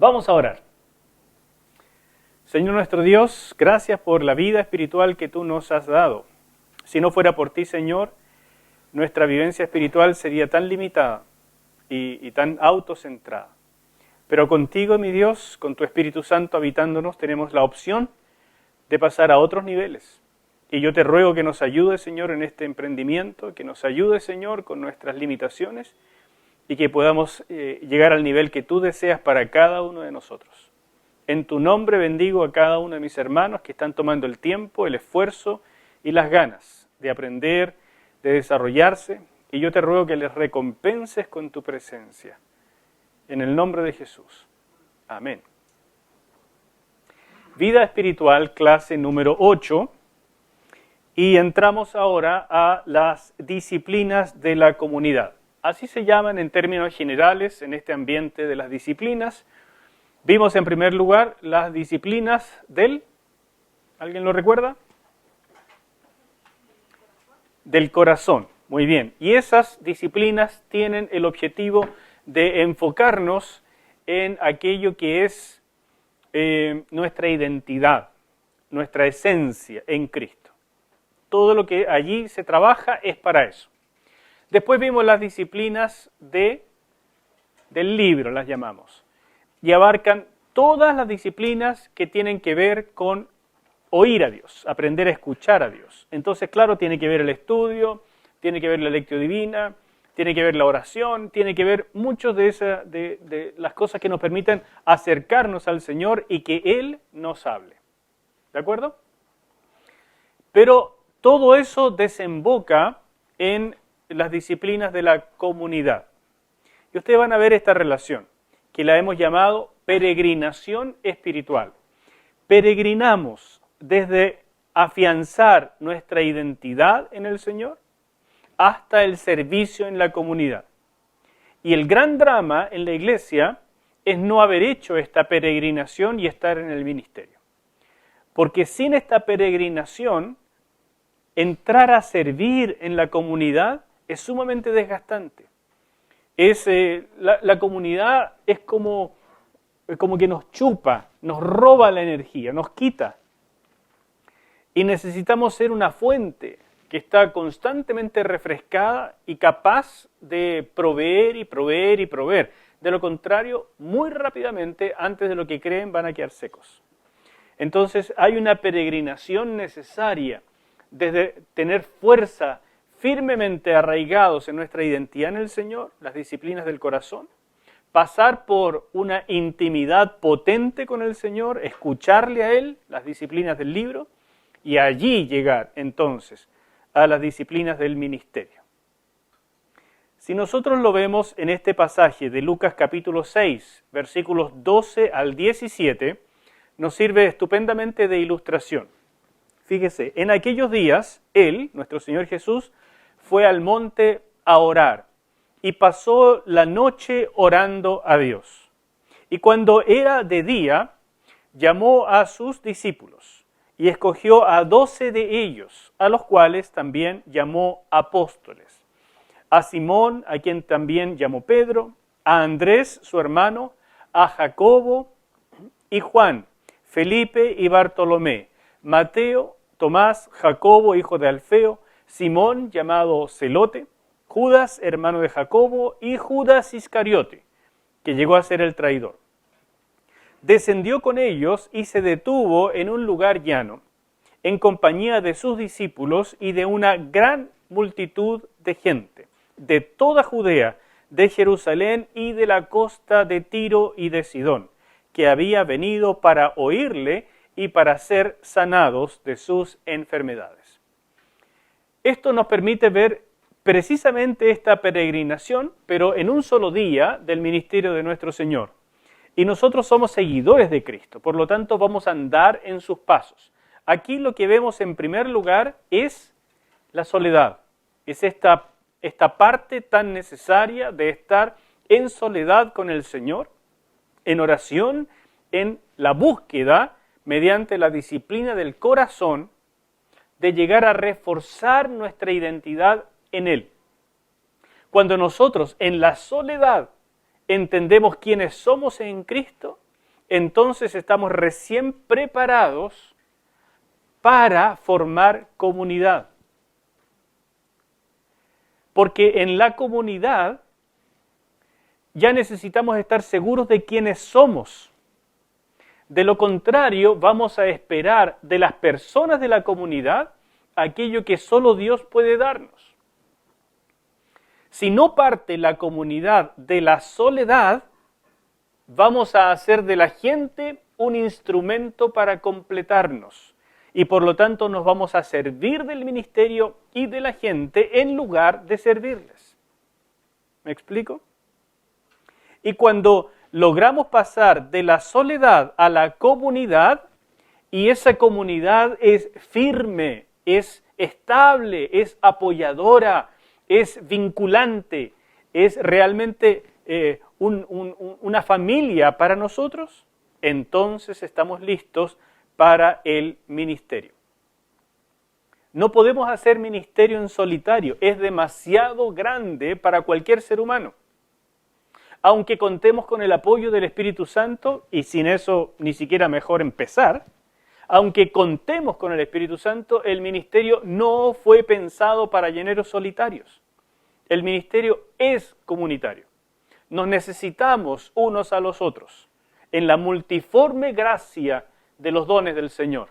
Vamos a orar. Señor nuestro Dios, gracias por la vida espiritual que tú nos has dado. Si no fuera por ti, Señor, nuestra vivencia espiritual sería tan limitada y tan autocentrada. Pero contigo, mi Dios, con tu Espíritu Santo habitándonos, tenemos la opción de pasar a otros niveles. Y yo te ruego que nos ayudes, Señor, en este emprendimiento, que nos ayudes, Señor, con nuestras limitaciones y que podamos llegar al nivel que tú deseas para cada uno de nosotros. En tu nombre bendigo a cada uno de mis hermanos que están tomando el tiempo, el esfuerzo y las ganas de aprender, de desarrollarse, y yo te ruego que les recompenses con tu presencia. En el nombre de Jesús. Amén. Vida espiritual, clase número 8. Y entramos ahora a las disciplinas de la comunidad. Así se llaman en términos generales en este ambiente de las disciplinas. Vimos en primer lugar las disciplinas del, ¿alguien lo recuerda? Del corazón. Muy bien. Y esas disciplinas tienen el objetivo de enfocarnos en aquello que es nuestra identidad, nuestra esencia en Cristo. Todo lo que allí se trabaja es para eso. Después vimos las disciplinas del libro, las llamamos, y abarcan todas las disciplinas que tienen que ver con oír a Dios, aprender a escuchar a Dios. Entonces, claro, tiene que ver el estudio, tiene que ver la lectio divina, tiene que ver la oración, tiene que ver muchas de las cosas que nos permiten acercarnos al Señor y que Él nos hable. ¿De acuerdo? Pero todo eso desemboca en las disciplinas de la comunidad. Y ustedes van a ver esta relación, que la hemos llamado peregrinación espiritual. Peregrinamos desde afianzar nuestra identidad en el Señor hasta el servicio en la comunidad. Y el gran drama en la iglesia es no haber hecho esta peregrinación y estar en el ministerio. Porque sin esta peregrinación, entrar a servir en la comunidad es sumamente desgastante. La comunidad es como que nos chupa, nos roba la energía, nos quita. Y necesitamos ser una fuente que está constantemente refrescada y capaz de proveer y proveer y proveer. De lo contrario, muy rápidamente, antes de lo que creen, van a quedar secos. Entonces, hay una peregrinación necesaria desde tener fuerza firmemente arraigados en nuestra identidad en el Señor, las disciplinas del corazón, pasar por una intimidad potente con el Señor, escucharle a Él, las disciplinas del libro, y allí llegar entonces a las disciplinas del ministerio. Si nosotros lo vemos en este pasaje de Lucas capítulo 6, versículos 12 al 17, nos sirve estupendamente de ilustración. Fíjese, en aquellos días, Él, nuestro Señor Jesús, fue al monte a orar y pasó la noche orando a Dios. Y cuando era de día, llamó a sus discípulos y escogió a 12 de ellos, a los cuales también llamó apóstoles. A Simón, a quien también llamó Pedro, a Andrés, su hermano, a Jacobo y Juan, Felipe y Bartolomé, Mateo, Tomás, Jacobo, hijo de Alfeo, Simón, llamado Celote, Judas, hermano de Jacobo, y Judas Iscariote, que llegó a ser el traidor. Descendió con ellos y se detuvo en un lugar llano, en compañía de sus discípulos y de una gran multitud de gente, de toda Judea, de Jerusalén y de la costa de Tiro y de Sidón, que había venido para oírle y para ser sanados de sus enfermedades. Esto nos permite ver precisamente esta peregrinación, pero en un solo día del ministerio de nuestro Señor. Y nosotros somos seguidores de Cristo, por lo tanto vamos a andar en sus pasos. Aquí lo que vemos en primer lugar es la soledad, es esta parte tan necesaria de estar en soledad con el Señor, en oración, en la búsqueda, mediante la disciplina del corazón, de llegar a reforzar nuestra identidad en Él. Cuando nosotros en la soledad entendemos quiénes somos en Cristo, entonces estamos recién preparados para formar comunidad. Porque en la comunidad ya necesitamos estar seguros de quiénes somos. De lo contrario, vamos a esperar de las personas de la comunidad aquello que solo Dios puede darnos. Si no parte la comunidad de la soledad, vamos a hacer de la gente un instrumento para completarnos. Y por lo tanto nos vamos a servir del ministerio y de la gente en lugar de servirles. ¿Me explico? Y cuando logramos pasar de la soledad a la comunidad, y esa comunidad es firme, es estable, es apoyadora, es vinculante, es realmente una familia para nosotros, entonces estamos listos para el ministerio. No podemos hacer ministerio en solitario, es demasiado grande para cualquier ser humano. Aunque contemos con el apoyo del Espíritu Santo, y sin eso ni siquiera mejor empezar, aunque contemos con el Espíritu Santo, el ministerio no fue pensado para llaneros solitarios. El ministerio es comunitario. Nos necesitamos unos a los otros en la multiforme gracia de los dones del Señor.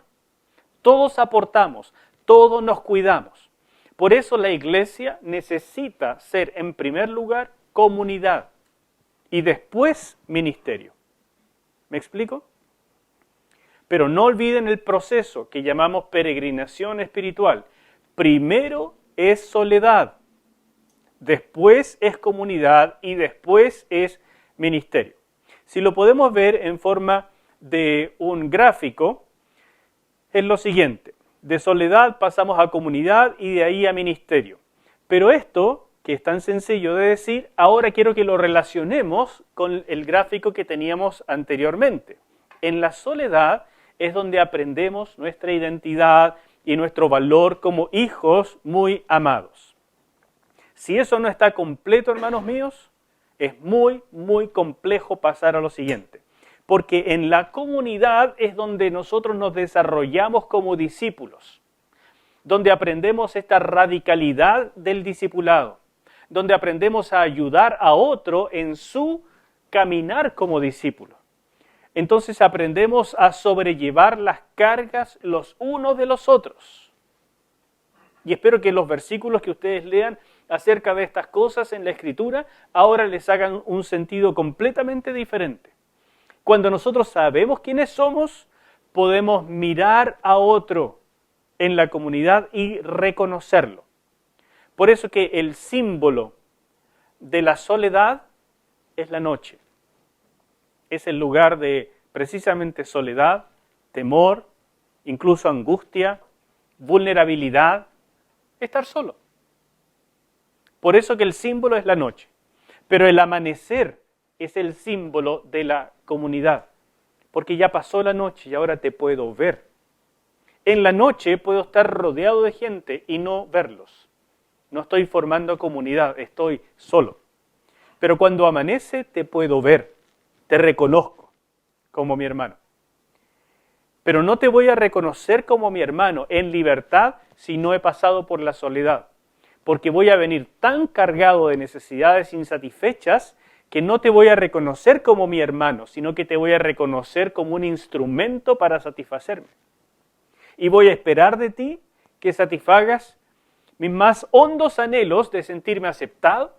Todos aportamos, todos nos cuidamos. Por eso la iglesia necesita ser en primer lugar comunidad y después ministerio. ¿Me explico? Pero no olviden el proceso que llamamos peregrinación espiritual. Primero es soledad, después es comunidad y después es ministerio. Si lo podemos ver en forma de un gráfico, es lo siguiente. De soledad pasamos a comunidad y de ahí a ministerio. Pero esto, que es tan sencillo de decir, ahora quiero que lo relacionemos con el gráfico que teníamos anteriormente. En la soledad es donde aprendemos nuestra identidad y nuestro valor como hijos muy amados. Si eso no está completo, hermanos míos, es muy, muy complejo pasar a lo siguiente. Porque en la comunidad es donde nosotros nos desarrollamos como discípulos, donde aprendemos esta radicalidad del discipulado, donde aprendemos a ayudar a otro en su caminar como discípulo. Entonces aprendemos a sobrellevar las cargas los unos de los otros. Y espero que los versículos que ustedes lean acerca de estas cosas en la Escritura ahora les hagan un sentido completamente diferente. Cuando nosotros sabemos quiénes somos, podemos mirar a otro en la comunidad y reconocerlo. Por eso que el símbolo de la soledad es la noche. Es el lugar de precisamente soledad, temor, incluso angustia, vulnerabilidad, estar solo. Por eso que el símbolo es la noche. Pero el amanecer es el símbolo de la comunidad, porque ya pasó la noche y ahora te puedo ver. En la noche puedo estar rodeado de gente y no verlos. No estoy formando comunidad, estoy solo. Pero cuando amanece te puedo ver, te reconozco como mi hermano. Pero no te voy a reconocer como mi hermano en libertad si no he pasado por la soledad, porque voy a venir tan cargado de necesidades insatisfechas que no te voy a reconocer como mi hermano, sino que te voy a reconocer como un instrumento para satisfacerme. Y voy a esperar de ti que satisfagas mis más hondos anhelos de sentirme aceptado,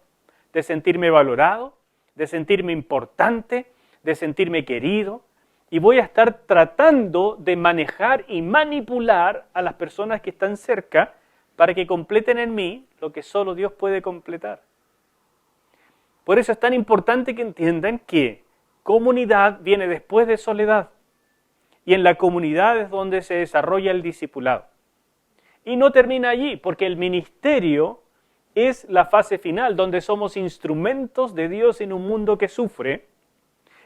de sentirme valorado, de sentirme importante, de sentirme querido. Y voy a estar tratando de manejar y manipular a las personas que están cerca para que completen en mí lo que solo Dios puede completar. Por eso es tan importante que entiendan que comunidad viene después de soledad. Y en la comunidad es donde se desarrolla el discipulado. Y no termina allí, porque el ministerio es la fase final, donde somos instrumentos de Dios en un mundo que sufre.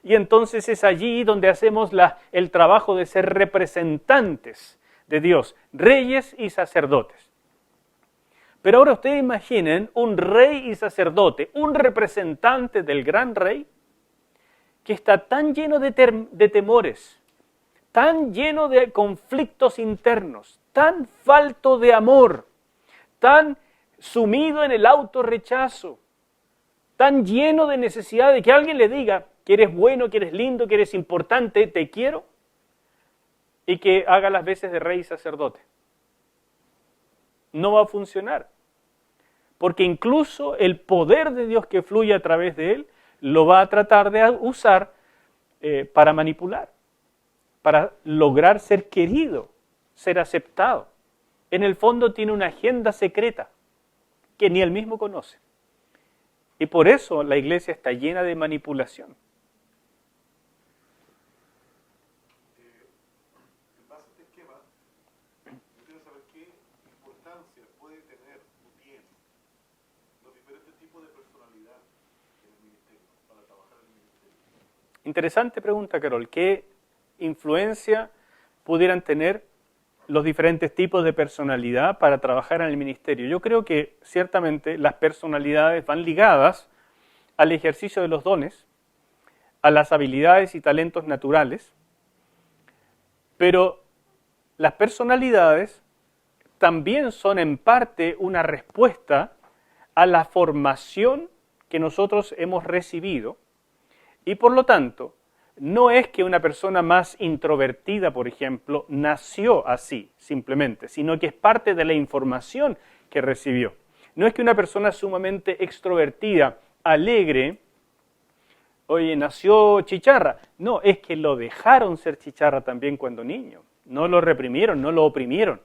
Y entonces es allí donde hacemos el trabajo de ser representantes de Dios, reyes y sacerdotes. Pero ahora ustedes imaginen un rey y sacerdote, un representante del gran rey, que está tan lleno de temores, tan lleno de conflictos internos, tan falto de amor, tan sumido en el autorrechazo, tan lleno de necesidad de que alguien le diga que eres bueno, que eres lindo, que eres importante, te quiero, y que haga las veces de rey y sacerdote. No va a funcionar, porque incluso el poder de Dios que fluye a través de él, lo va a tratar de usar para manipular, para lograr ser querido, ser aceptado. En el fondo tiene una agenda secreta que ni él mismo conoce. Y por eso la iglesia está llena de manipulación. En base a este esquema, yo quiero saber qué importancia puede tener o tiene los diferentes tipos de personalidad en el ministerio, para trabajar en el ministerio. Interesante pregunta, Carol. ¿Qué influencia pudieran tener los diferentes tipos de personalidad para trabajar en el ministerio? Yo creo que ciertamente las personalidades van ligadas al ejercicio de los dones, a las habilidades y talentos naturales, pero las personalidades también son en parte una respuesta a la formación que nosotros hemos recibido y por lo tanto no es que una persona más introvertida, por ejemplo, nació así, simplemente, sino que es parte de la información que recibió. No es que una persona sumamente extrovertida, alegre, oye, nació chicharra. No, es que lo dejaron ser chicharra también cuando niño. No lo reprimieron, no lo oprimieron.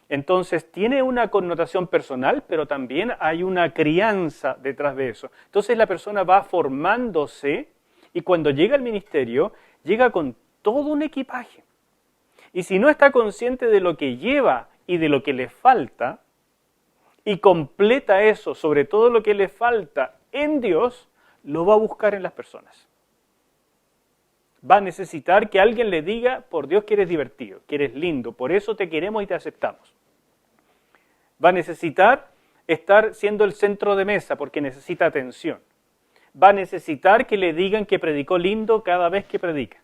Entonces, tiene una connotación personal, pero también hay una crianza detrás de eso. Entonces, la persona va formándose y cuando llega al ministerio, llega con todo un equipaje. Y si no está consciente de lo que lleva y de lo que le falta, y completa eso, sobre todo lo que le falta en Dios, lo va a buscar en las personas. Va a necesitar que alguien le diga, por Dios que eres divertido, que eres lindo, por eso te queremos y te aceptamos. Va a necesitar estar siendo el centro de mesa porque necesita atención. Va a necesitar que le digan que predicó lindo cada vez que predica,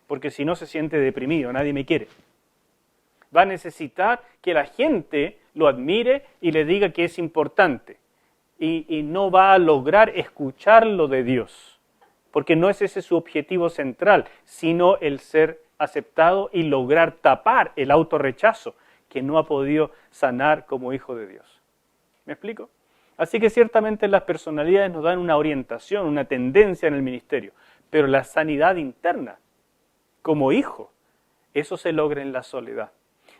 porque si no se siente deprimido, nadie me quiere. Va a necesitar que la gente lo admire y le diga que es importante, y no va a lograr escucharlo de Dios, porque no es ese su objetivo central, sino el ser aceptado y lograr tapar el autorrechazo que no ha podido sanar como hijo de Dios. ¿Me explico? Así que ciertamente las personalidades nos dan una orientación, una tendencia en el ministerio, pero la sanidad interna, como hijo, eso se logra en la soledad.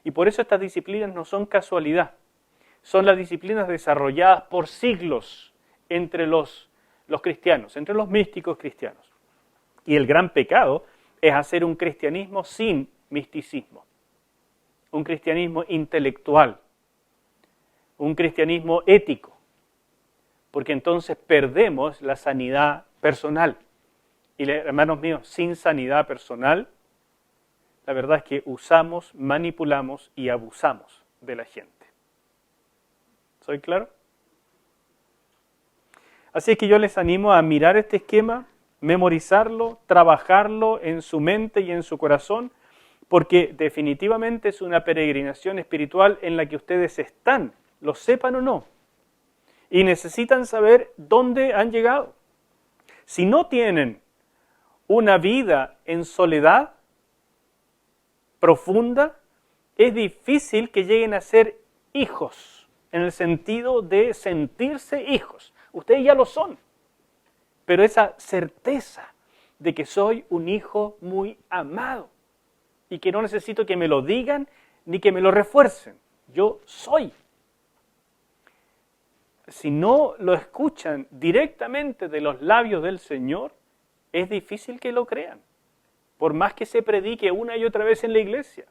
Y por eso estas disciplinas no son casualidad, son las disciplinas desarrolladas por siglos entre los cristianos, entre los místicos cristianos. Y el gran pecado es hacer un cristianismo sin misticismo, un cristianismo intelectual, un cristianismo ético, porque entonces perdemos la sanidad personal. Y hermanos míos, sin sanidad personal, la verdad es que usamos, manipulamos y abusamos de la gente. ¿Soy claro? Así es que yo les animo a mirar este esquema, memorizarlo, trabajarlo en su mente y en su corazón, porque definitivamente es una peregrinación espiritual en la que ustedes están, lo sepan o no, y necesitan saber dónde han llegado. Si no tienen una vida en soledad profunda, es difícil que lleguen a ser hijos, en el sentido de sentirse hijos. Ustedes ya lo son, pero esa certeza de que soy un hijo muy amado y que no necesito que me lo digan ni que me lo refuercen. Yo soy. Si no lo escuchan directamente de los labios del Señor, es difícil que lo crean, por más que se predique una y otra vez en la iglesia.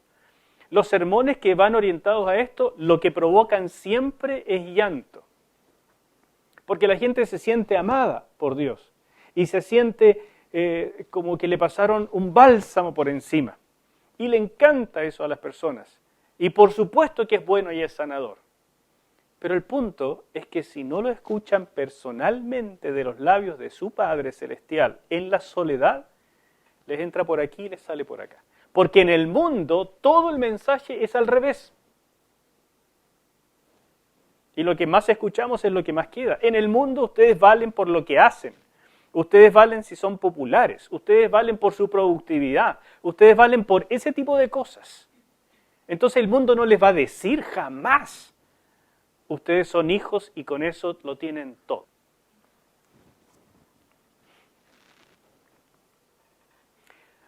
Los sermones que van orientados a esto, lo que provocan siempre es llanto, porque la gente se siente amada por Dios y se siente como que le pasaron un bálsamo por encima, y le encanta eso a las personas, y por supuesto que es bueno y es sanador. Pero el punto es que si no lo escuchan personalmente de los labios de su Padre Celestial en la soledad, les entra por aquí y les sale por acá. Porque en el mundo todo el mensaje es al revés. Y lo que más escuchamos es lo que más queda. En el mundo ustedes valen por lo que hacen. Ustedes valen si son populares. Ustedes valen por su productividad. Ustedes valen por ese tipo de cosas. Entonces el mundo no les va a decir jamás: ustedes son hijos y con eso lo tienen todo.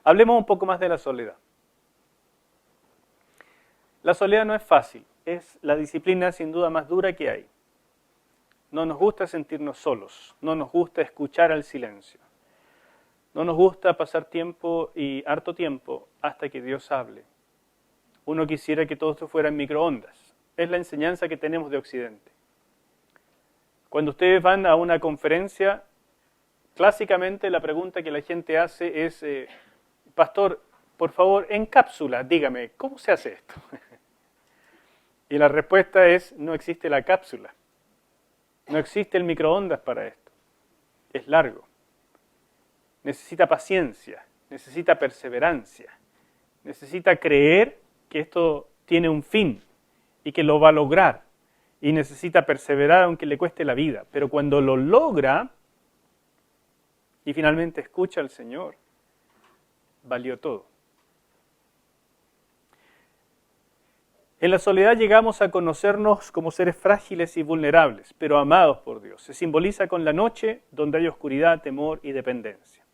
Hablemos un poco más de la soledad. La soledad no es fácil, es la disciplina sin duda más dura que hay. No nos gusta sentirnos solos, no nos gusta escuchar al silencio. No nos gusta pasar tiempo y harto tiempo hasta que Dios hable. Uno quisiera que todo esto fuera en microondas. Es la enseñanza que tenemos de Occidente. Cuando ustedes van a una conferencia, clásicamente la pregunta que la gente hace es: pastor, por favor, en cápsula, dígame, ¿cómo se hace esto? Y la respuesta es: no existe la cápsula. No existe el microondas para esto. Es largo. Necesita paciencia, necesita perseverancia, necesita creer que esto tiene un fin y que lo va a lograr. Y necesita perseverar aunque le cueste la vida. Pero cuando lo logra y finalmente escucha al Señor, valió todo. En la soledad llegamos a conocernos como seres frágiles y vulnerables, pero amados por Dios. Se simboliza con la noche, donde hay oscuridad, temor y dependencia.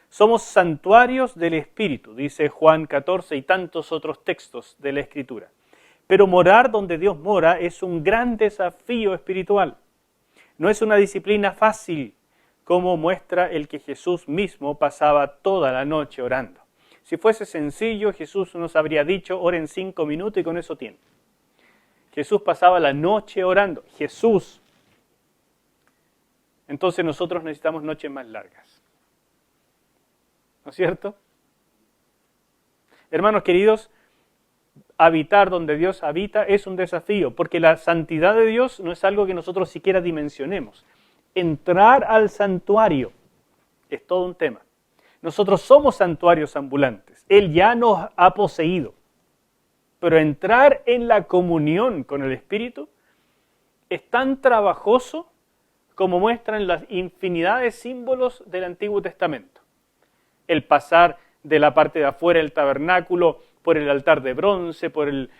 Somos santuarios del Espíritu, dice Juan 14 y tantos otros textos de la Escritura. Pero morar donde Dios mora es un gran desafío espiritual. No es una disciplina fácil, como muestra el que Jesús mismo pasaba toda la noche orando. Si fuese sencillo, Jesús nos habría dicho: oren 5 minutos y con eso tienen. Jesús pasaba la noche orando. Jesús. Entonces nosotros necesitamos noches más largas. ¿No es cierto? Hermanos queridos, habitar donde Dios habita es un desafío, porque la santidad de Dios no es algo que nosotros siquiera dimensionemos. Entrar al santuario es todo un tema. Nosotros somos santuarios ambulantes. Él ya nos ha poseído. Pero entrar en la comunión con el Espíritu es tan trabajoso como muestran las infinidad de símbolos del Antiguo Testamento. El pasar de la parte de afuera del tabernáculo, por el altar de bronce, por el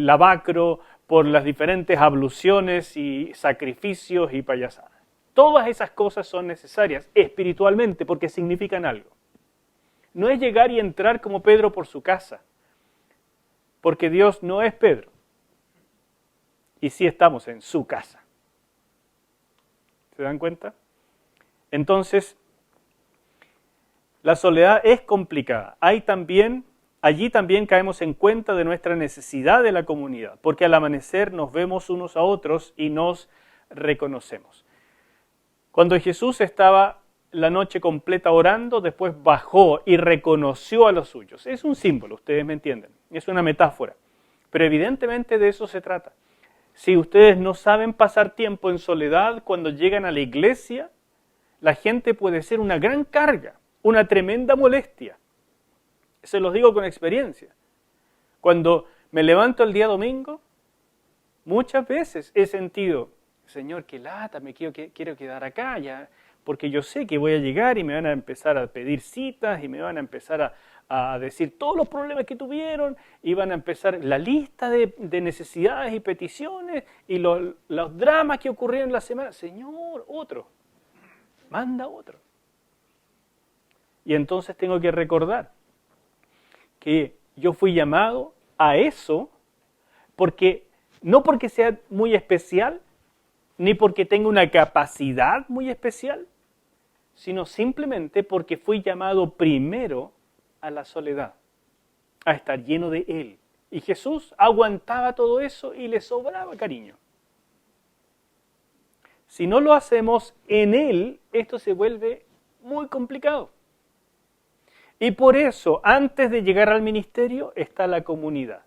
lavacro, por las diferentes abluciones y sacrificios y payasadas. Todas esas cosas son necesarias espiritualmente porque significan algo. No es llegar y entrar como Pedro por su casa, porque Dios no es Pedro. Y sí estamos en su casa. ¿Se dan cuenta? Entonces, la soledad es complicada. Allí también caemos en cuenta de nuestra necesidad de la comunidad, porque al amanecer nos vemos unos a otros y nos reconocemos. Cuando Jesús estaba la noche completa orando, después bajó y reconoció a los suyos. Es un símbolo, ustedes me entienden, es una metáfora, pero evidentemente de eso se trata. Si ustedes no saben pasar tiempo en soledad, cuando llegan a la iglesia, la gente puede ser una gran carga, una tremenda molestia. Se los digo con experiencia. Cuando me levanto el día domingo, muchas veces he sentido: Señor, qué lata, quiero quedar acá ya, porque yo sé que voy a llegar y me van a empezar a pedir citas y me van a empezar a decir todos los problemas que tuvieron y van a empezar la lista de necesidades y peticiones y los dramas que ocurrieron en la semana. Señor, otro, manda otro. Y entonces tengo que recordar que yo fui llamado a eso no porque sea muy especial, ni porque tenga una capacidad muy especial, sino simplemente porque fui llamado primero a la soledad, a estar lleno de Él. Y Jesús aguantaba todo eso y le sobraba cariño. Si no lo hacemos en Él, esto se vuelve muy complicado. Y por eso, antes de llegar al ministerio, está la comunidad.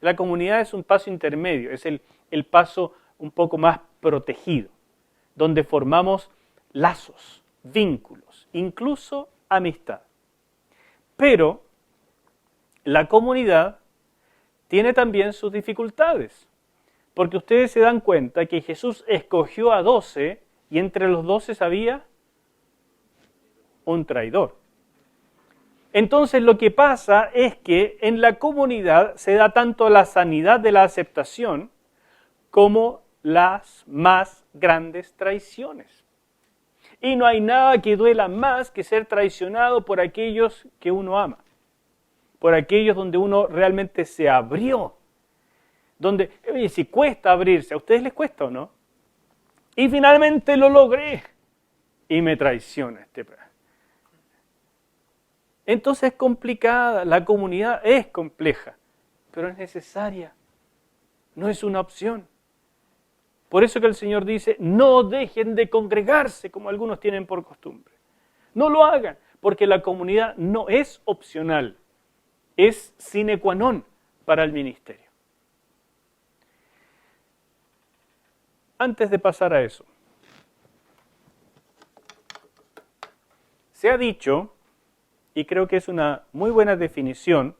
La comunidad es un paso intermedio, es el paso un poco más protegido, donde formamos lazos, vínculos, incluso amistad. Pero la comunidad tiene también sus dificultades, porque ustedes se dan cuenta que Jesús escogió a 12 y entre los 12 había un traidor. Entonces lo que pasa es que en la comunidad se da tanto la sanidad de la aceptación como las más grandes traiciones. Y no hay nada que duela más que ser traicionado por aquellos que uno ama, por aquellos donde uno realmente se abrió, donde, oye, si cuesta abrirse, ¿a ustedes les cuesta o no? Y finalmente lo logré y me traiciona este padre. Entonces es complicada, la comunidad es compleja, pero es necesaria, no es una opción. Por eso que el Señor dice, no dejen de congregarse como algunos tienen por costumbre. No lo hagan, porque la comunidad no es opcional, es sine qua non para el ministerio. Antes de pasar a eso, se ha dicho, y creo que es una muy buena definición,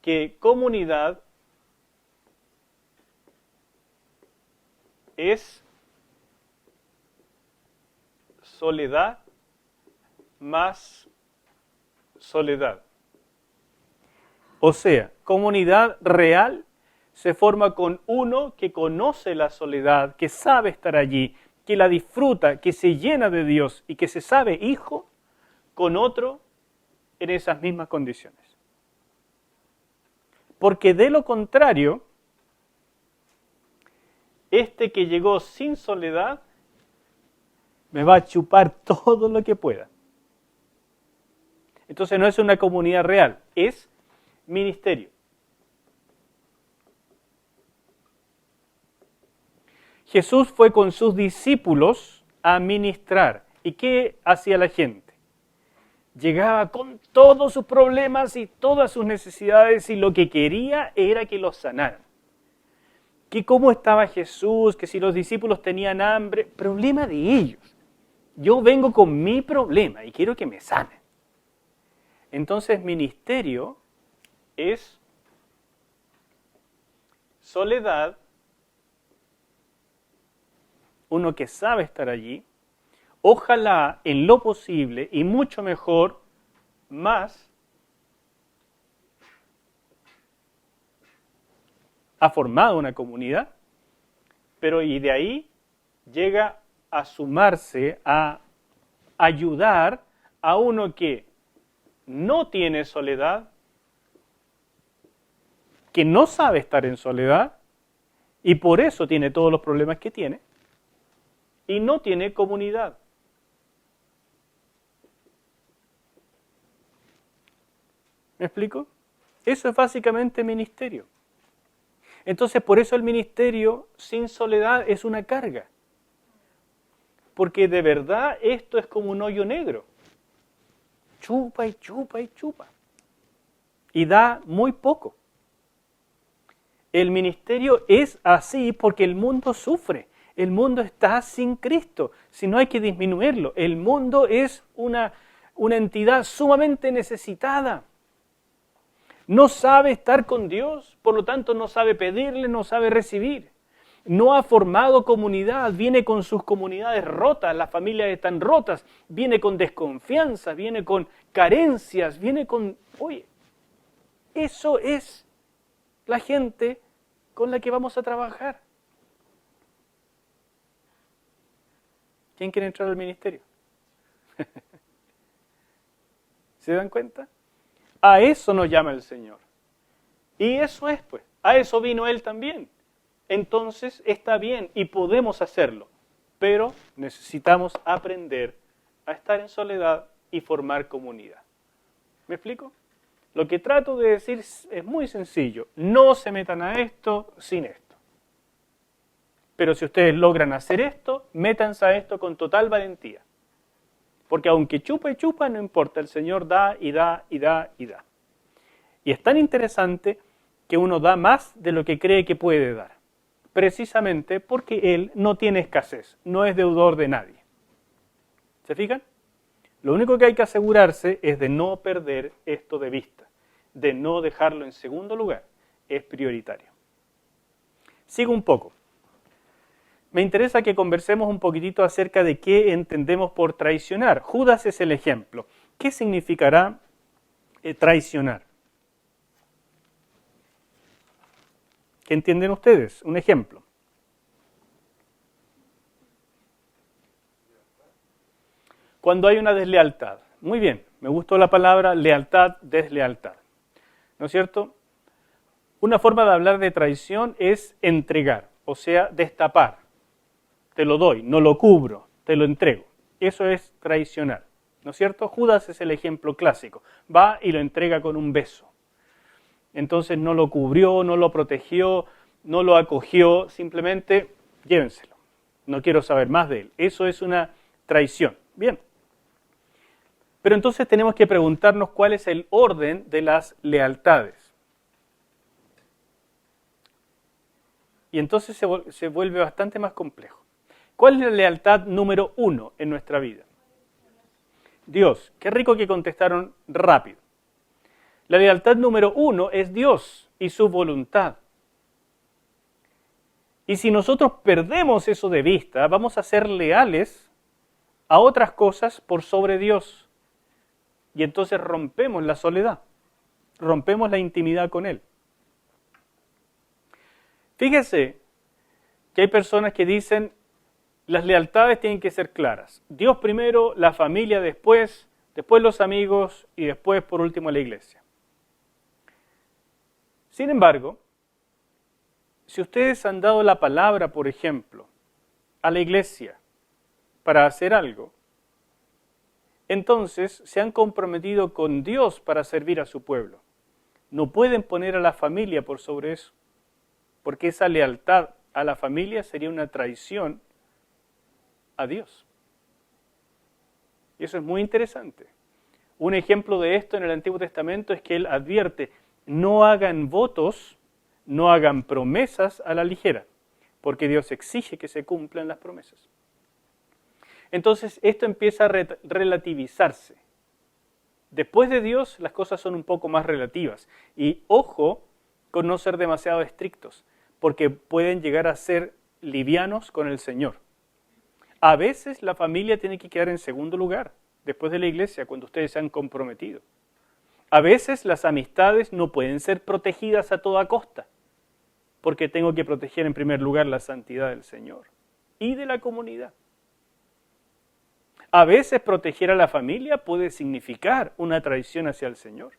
que comunidad es soledad más soledad. O sea, comunidad real se forma con uno que conoce la soledad, que sabe estar allí, que la disfruta, que se llena de Dios y que se sabe hijo, con otro en esas mismas condiciones. Porque de lo contrario, este que llegó sin soledad me va a chupar todo lo que pueda. Entonces no es una comunidad real, es ministerio. Jesús fue con sus discípulos a ministrar. ¿Y qué hacía la gente? Llegaba con todos sus problemas y todas sus necesidades y lo que quería era que los sanaran. Que cómo estaba Jesús, que si los discípulos tenían hambre, problema de ellos. Yo vengo con mi problema y quiero que me sanen. Entonces, ministerio es soledad, uno que sabe estar allí, ojalá en lo posible y mucho mejor, más ha formado una comunidad, pero y de ahí llega a sumarse, a ayudar a uno que no tiene soledad, que no sabe estar en soledad y por eso tiene todos los problemas que tiene y no tiene comunidad. ¿Me explico? Eso es básicamente ministerio. Entonces, por eso el ministerio sin soledad es una carga. Porque de verdad esto es como un hoyo negro. Chupa y chupa y chupa. Y da muy poco. El ministerio es así porque el mundo sufre. El mundo está sin Cristo. Si no hay que disminuirlo. El mundo es una entidad sumamente necesitada. No sabe estar con Dios, por lo tanto no sabe pedirle, no sabe recibir. No ha formado comunidad, viene con sus comunidades rotas, las familias están rotas, viene con desconfianza, viene con carencias, viene con... Oye, eso es la gente con la que vamos a trabajar. ¿Quién quiere entrar al ministerio? ¿Se dan cuenta? A eso nos llama el Señor. Y eso es, pues, a eso vino Él también. Entonces está bien y podemos hacerlo, pero necesitamos aprender a estar en soledad y formar comunidad. ¿Me explico? Lo que trato de decir es muy sencillo. No se metan a esto sin esto. Pero si ustedes logran hacer esto, métanse a esto con total valentía. Porque aunque chupa y chupa, no importa, el Señor da y da y da y da. Y es tan interesante que uno da más de lo que cree que puede dar, precisamente porque él no tiene escasez, no es deudor de nadie. ¿Se fijan? Lo único que hay que asegurarse es de no perder esto de vista, de no dejarlo en segundo lugar, es prioritario. Sigo un poco. Me interesa que conversemos un poquitito acerca de qué entendemos por traicionar. Judas es el ejemplo. ¿Qué significará traicionar? ¿Qué entienden ustedes? Un ejemplo. Cuando hay una deslealtad. Muy bien, me gustó la palabra lealtad, deslealtad. ¿No es cierto? Una forma de hablar de traición es entregar, o sea, destapar. Te lo doy, no lo cubro, te lo entrego. Eso es traicionar, ¿no es cierto? Judas es el ejemplo clásico. Va y lo entrega con un beso. Entonces no lo cubrió, no lo protegió, no lo acogió, simplemente llévenselo. No quiero saber más de él. Eso es una traición. Bien. Pero entonces tenemos que preguntarnos cuál es el orden de las lealtades. Y entonces se vuelve bastante más complejo. ¿Cuál es la lealtad número 1 en nuestra vida? Dios. Qué rico que contestaron rápido. La lealtad número 1 es Dios y su voluntad. Y si nosotros perdemos eso de vista, vamos a ser leales a otras cosas por sobre Dios. Y entonces rompemos la soledad, rompemos la intimidad con Él. Fíjese que hay personas que dicen, las lealtades tienen que ser claras. Dios primero, la familia después, después los amigos y después, por último, la iglesia. Sin embargo, si ustedes han dado la palabra, por ejemplo, a la iglesia para hacer algo, entonces se han comprometido con Dios para servir a su pueblo. No pueden poner a la familia por sobre eso, porque esa lealtad a la familia sería una traición a Dios. Y eso es muy interesante. Un ejemplo de esto en el Antiguo Testamento es que Él advierte, no hagan votos, no hagan promesas a la ligera, porque Dios exige que se cumplan las promesas. Entonces esto empieza a relativizarse. Después de Dios las cosas son un poco más relativas. Y ojo con no ser demasiado estrictos, porque pueden llegar a ser livianos con el Señor. A veces la familia tiene que quedar en segundo lugar, después de la iglesia, cuando ustedes se han comprometido. A veces las amistades no pueden ser protegidas a toda costa, porque tengo que proteger en primer lugar la santidad del Señor y de la comunidad. A veces proteger a la familia puede significar una traición hacia el Señor.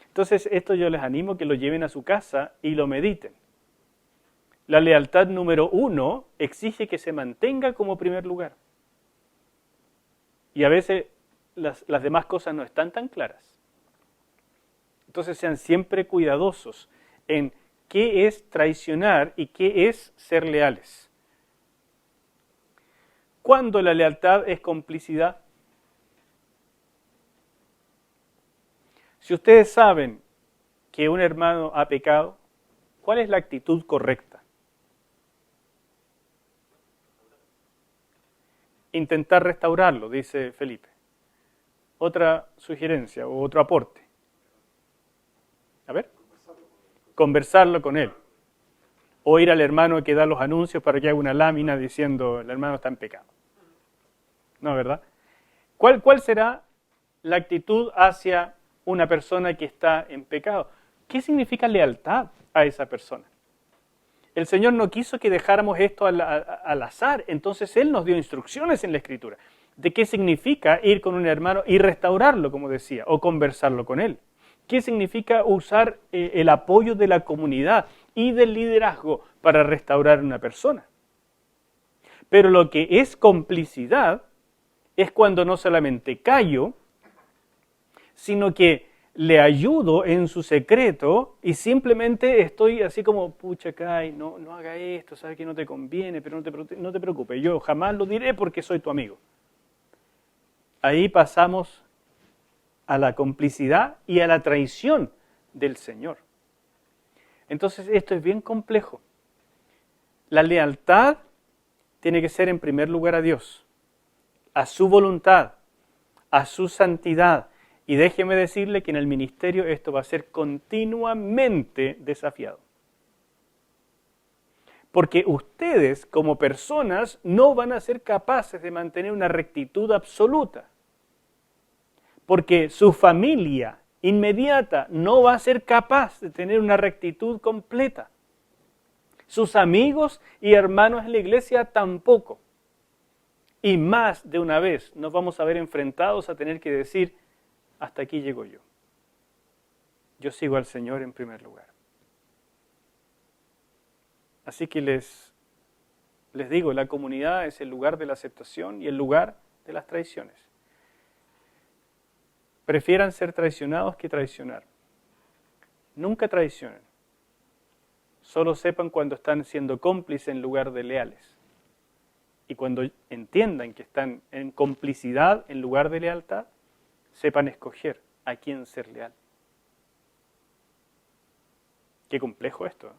Entonces esto yo les animo que lo lleven a su casa y lo mediten. La lealtad número 1 exige que se mantenga como primer lugar. Y a veces las demás cosas no están tan claras. Entonces sean siempre cuidadosos en qué es traicionar y qué es ser leales. ¿Cuándo la lealtad es complicidad? Si ustedes saben que un hermano ha pecado, ¿cuál es la actitud correcta? Intentar restaurarlo, dice Felipe. Otra sugerencia o otro aporte. A ver. Conversarlo con él. O ir al hermano que da los anuncios para que haga una lámina diciendo el hermano está en pecado. No, ¿verdad? ¿Cuál será la actitud hacia una persona que está en pecado? ¿Qué significa lealtad a esa persona? El Señor no quiso que dejáramos esto al azar, entonces Él nos dio instrucciones en la Escritura de qué significa ir con un hermano y restaurarlo, como decía, o conversarlo con él. ¿Qué significa usar el apoyo de la comunidad y del liderazgo para restaurar a una persona? Pero lo que es complicidad es cuando no solamente callo, sino que le ayudo en su secreto y simplemente estoy así como, pucha, Kai, no haga esto, sabes que no te conviene, pero no te preocupes, yo jamás lo diré porque soy tu amigo. Ahí pasamos a la complicidad y a la traición del Señor. Entonces esto es bien complejo. La lealtad tiene que ser en primer lugar a Dios, a su voluntad, a su santidad. Y déjeme decirle que en el ministerio esto va a ser continuamente desafiado. Porque ustedes como personas no van a ser capaces de mantener una rectitud absoluta. Porque su familia inmediata no va a ser capaz de tener una rectitud completa. Sus amigos y hermanos en la iglesia tampoco. Y más de una vez nos vamos a ver enfrentados a tener que decir, hasta aquí llego yo. Yo sigo al Señor en primer lugar. Así que les digo, la comunidad es el lugar de la aceptación y el lugar de las traiciones. Prefieran ser traicionados que traicionar. Nunca traicionen. Solo sepan cuando están siendo cómplices en lugar de leales. Y cuando entiendan que están en complicidad en lugar de lealtad, sepan escoger a quién ser leal. Qué complejo esto, ¿eh?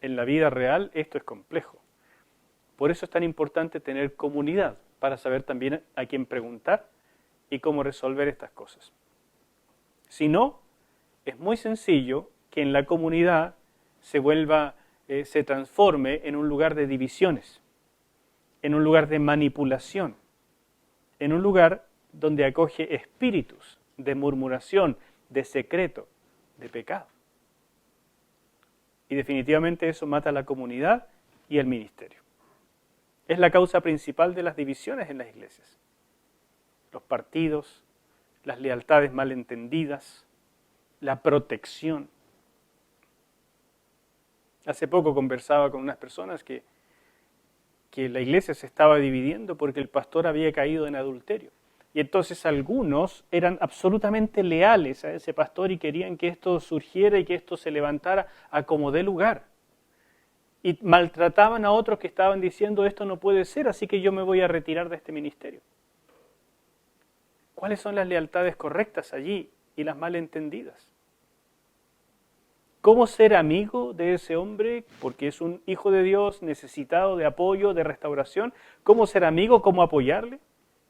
En la vida real esto es complejo. Por eso es tan importante tener comunidad, para saber también a quién preguntar y cómo resolver estas cosas. Si no, es muy sencillo que en la comunidad se transforme en un lugar de divisiones, en un lugar de manipulación, en un lugar donde acoge espíritus de murmuración, de secreto, de pecado. Y definitivamente eso mata a la comunidad y el ministerio. Es la causa principal de las divisiones en las iglesias. Los partidos, las lealtades malentendidas, la protección. Hace poco conversaba con unas personas que la iglesia se estaba dividiendo porque el pastor había caído en adulterio. Y entonces algunos eran absolutamente leales a ese pastor y querían que esto surgiera y que esto se levantara a como dé lugar. Y maltrataban a otros que estaban diciendo esto no puede ser, así que yo me voy a retirar de este ministerio. ¿Cuáles son las lealtades correctas allí y las malentendidas? ¿Cómo ser amigo de ese hombre? Porque es un hijo de Dios necesitado de apoyo, de restauración. ¿Cómo ser amigo? ¿Cómo apoyarle?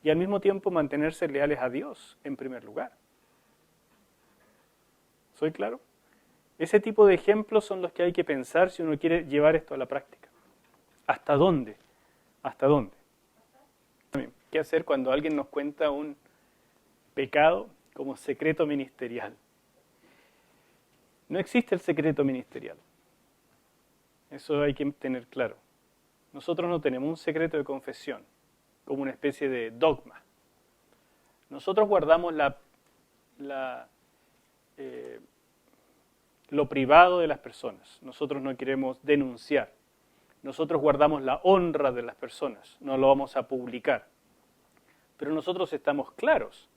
Y al mismo tiempo mantenerse leales a Dios en primer lugar. ¿Soy claro? Ese tipo de ejemplos son los que hay que pensar si uno quiere llevar esto a la práctica. ¿Hasta dónde? ¿Hasta dónde? ¿Qué hacer cuando alguien nos cuenta un pecado como secreto ministerial? No existe el secreto ministerial. Eso hay que tener claro. Nosotros no tenemos un secreto de confesión, como una especie de dogma. Nosotros guardamos lo privado de las personas. Nosotros no queremos denunciar. Nosotros guardamos la honra de las personas. No lo vamos a publicar. Pero nosotros estamos claros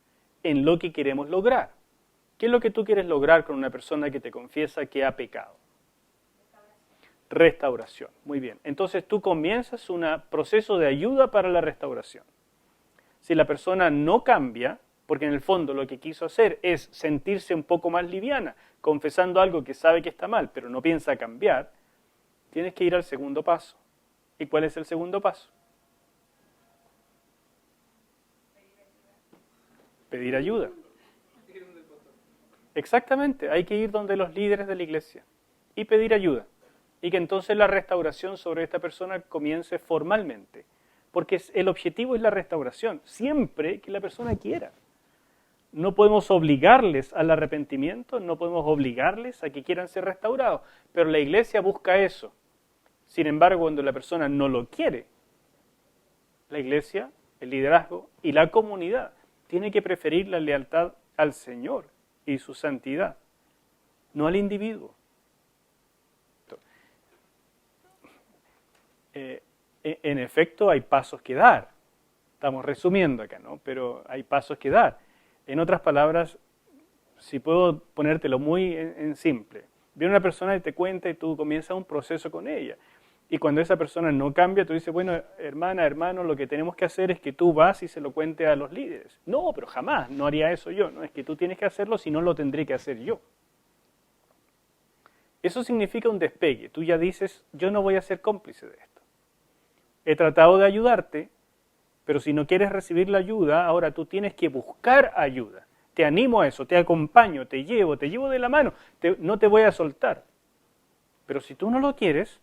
en lo que queremos lograr. ¿Qué es lo que tú quieres lograr con una persona que te confiesa que ha pecado? Restauración. Muy bien. Entonces tú comienzas un proceso de ayuda para la restauración. Si la persona no cambia, porque en el fondo lo que quiso hacer es sentirse un poco más liviana, confesando algo que sabe que está mal, pero no piensa cambiar, tienes que ir al segundo paso. ¿Y cuál es el segundo paso? Pedir ayuda. Exactamente, hay que ir donde los líderes de la iglesia y pedir ayuda. Y que entonces la restauración sobre esta persona comience formalmente. Porque el objetivo es la restauración, siempre que la persona quiera. No podemos obligarles al arrepentimiento, no podemos obligarles a que quieran ser restaurados. Pero la iglesia busca eso. Sin embargo, cuando la persona no lo quiere, la iglesia, el liderazgo y la comunidad tiene que preferir la lealtad al Señor y su santidad, no al individuo. En efecto, hay pasos que dar. Estamos resumiendo acá, ¿no? Pero hay pasos que dar. En otras palabras, si puedo ponértelo muy en simple, viene una persona y te cuenta y tú comienzas un proceso con ella. Y cuando esa persona no cambia, tú dices, bueno, hermana, hermano, lo que tenemos que hacer es que tú vas y se lo cuentes a los líderes. No, pero jamás, no haría eso yo. No, es que tú tienes que hacerlo, si no lo tendré que hacer yo. Eso significa un despegue. Tú ya dices, yo no voy a ser cómplice de esto. He tratado de ayudarte, pero si no quieres recibir la ayuda, ahora tú tienes que buscar ayuda. Te animo a eso, te acompaño, te llevo de la mano, no te voy a soltar. Pero si tú no lo quieres,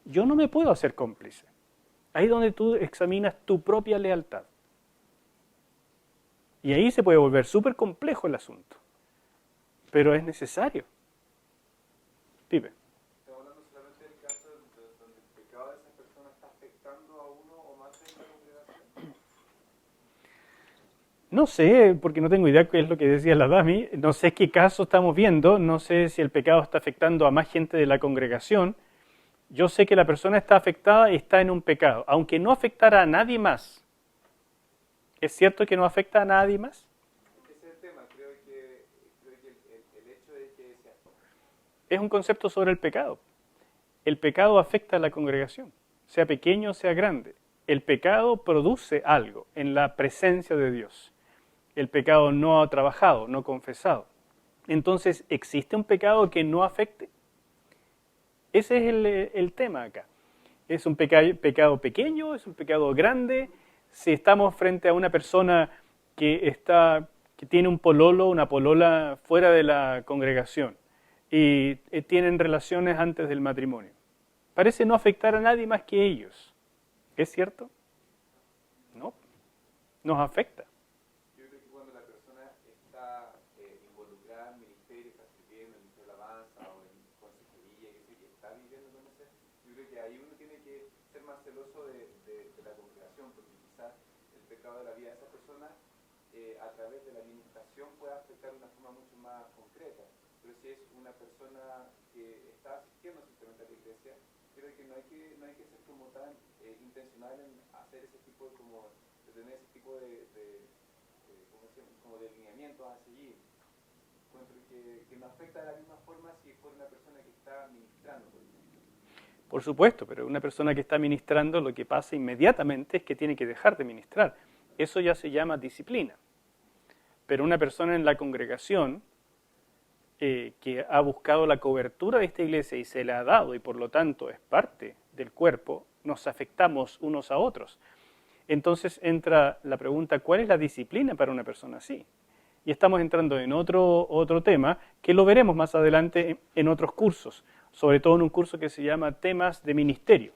yo no me puedo hacer cómplice. Ahí es donde tú examinas tu propia lealtad. Y ahí se puede volver súper complejo el asunto. Pero es necesario. Pipe. Estamos hablando solamente del caso donde el pecado de esa persona está afectando a uno o más en la congregación. No sé, porque no tengo idea qué es lo que decía la Dami, no sé qué caso estamos viendo, no sé si el pecado está afectando a más gente de la congregación. Yo sé que la persona está afectada y está en un pecado, aunque no afectara a nadie más. ¿Es cierto que no afecta a nadie más? Ese es el tema, creo que el hecho de que Es un concepto sobre el pecado. El pecado afecta a la congregación, sea pequeño o sea grande. El pecado produce algo en la presencia de Dios. El pecado no trabajado, no confesado. Entonces, ¿existe un pecado que no afecte? Ese es el tema acá. ¿Es un pecado pequeño? ¿Es un pecado grande? Si estamos frente a una persona que tiene un pololo, una polola fuera de la congregación y tienen relaciones antes del matrimonio. Parece no afectar a nadie más que ellos. ¿Es cierto? No, nos afecta. yo creo que cuando la persona está involucrada en ministerio, está sirviendo en la alabanza o en consejería, que está viviendo con ese, yo creo que ahí uno tiene que ser más celoso de la congregación, porque quizás el pecado de la vida de esa persona a través de la administración puede afectar de una forma mucho más concreta. Pero si es una persona que está asistiendo simplemente a la iglesia, creo que no hay que ser como tan intencional en hacer ese tipo de, de tener ese tipo como de lineamientos a seguir. Encuentro que no afecta de la misma forma si fuera una persona que está ministrando, por ejemplo. Por supuesto, pero una persona que está ministrando, lo que pasa inmediatamente es que tiene que dejar de ministrar. Eso ya se llama disciplina. Pero una persona en la congregación que ha buscado la cobertura de esta iglesia y se la ha dado y por lo tanto es parte del cuerpo, nos afectamos unos a otros. Entonces entra la pregunta, ¿cuál es la disciplina para una persona así? Y estamos entrando en otro tema que lo veremos más adelante en otros cursos, sobre todo en un curso que se llama Temas de Ministerio.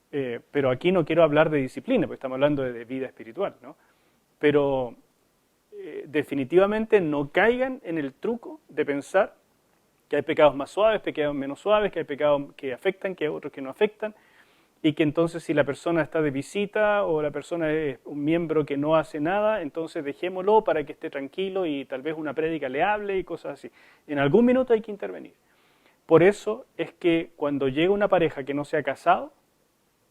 Pero aquí no quiero hablar de disciplina, porque estamos hablando de vida espiritual, ¿no? Pero definitivamente no caigan en el truco de pensar que hay pecados más suaves, pecados menos suaves, que hay pecados que afectan, que hay otros que no afectan, y que entonces si la persona está de visita o la persona es un miembro que no hace nada, entonces dejémoslo para que esté tranquilo y tal vez una prédica le hable y cosas así. En algún minuto hay que intervenir. Por eso es que cuando llega una pareja que no se ha casado,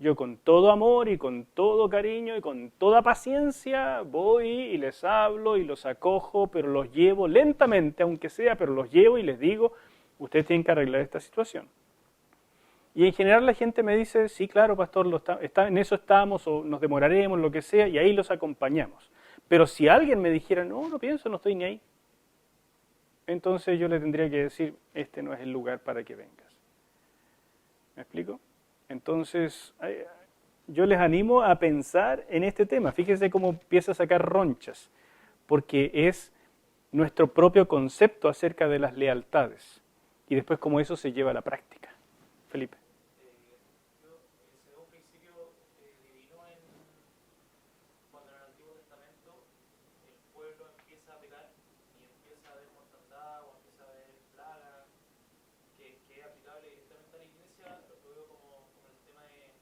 yo con todo amor y con todo cariño y con toda paciencia voy y les hablo y los acojo, pero los llevo lentamente, aunque sea, pero los llevo y les digo, ustedes tienen que arreglar esta situación. Y en general la gente me dice, sí, claro, pastor, en eso estamos o nos demoraremos, lo que sea, y ahí los acompañamos. Pero si alguien me dijera, no, no pienso, no estoy ni ahí, entonces yo le tendría que decir, este no es el lugar para que vengas. ¿Me explico? Entonces, yo les animo a pensar en este tema. Fíjense cómo empieza a sacar ronchas, porque es nuestro propio concepto acerca de las lealtades. Y después cómo eso se lleva a la práctica. Felipe. Se da un principio divino cuando en el Antiguo Testamento el pueblo empieza a pecar y empieza a haber mortandad o empieza a haber plaga que es aplicable directamente a la iglesia. Lo veo como el tema de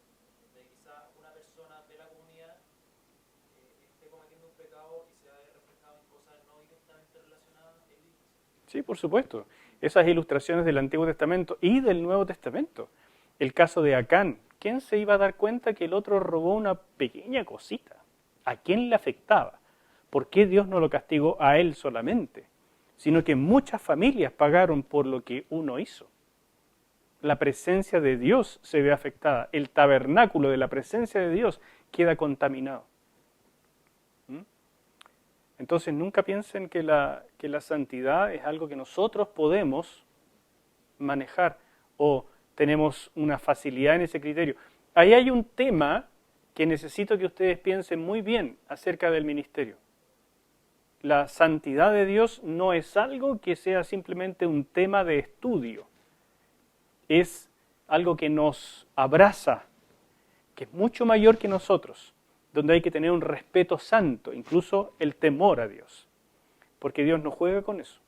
quizá una persona de la comunidad esté cometiendo un pecado y se haya reflejado en cosas no directamente relacionadas en la iglesia. Sí, por supuesto. Esas ilustraciones del Antiguo Testamento y del Nuevo Testamento. El caso de Acán. ¿Quién se iba a dar cuenta que el otro robó una pequeña cosita? ¿A quién le afectaba? ¿Por qué Dios no lo castigó a él solamente? Sino que muchas familias pagaron por lo que uno hizo. La presencia de Dios se ve afectada. El tabernáculo de la presencia de Dios queda contaminado. Entonces nunca piensen que la santidad es algo que nosotros podemos manejar o tenemos una facilidad en ese criterio. Ahí hay un tema que necesito que ustedes piensen muy bien acerca del ministerio. La santidad de Dios no es algo que sea simplemente un tema de estudio. Es algo que nos abraza, que es mucho mayor que nosotros, donde hay que tener un respeto santo, incluso el temor a Dios. Porque Dios no juega con eso.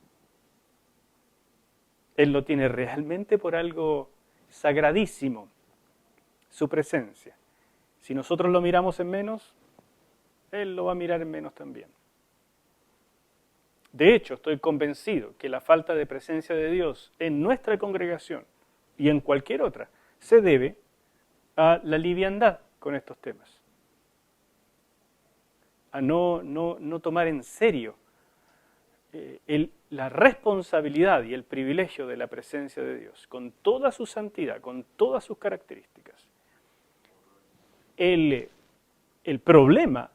Él lo tiene realmente por algo sagradísimo, su presencia. Si nosotros lo miramos en menos, Él lo va a mirar en menos también. De hecho, estoy convencido que la falta de presencia de Dios en nuestra congregación y en cualquier otra se debe a la liviandad con estos temas. A no tomar en serio la responsabilidad y el privilegio de la presencia de Dios, con toda su santidad, con todas sus características. El problema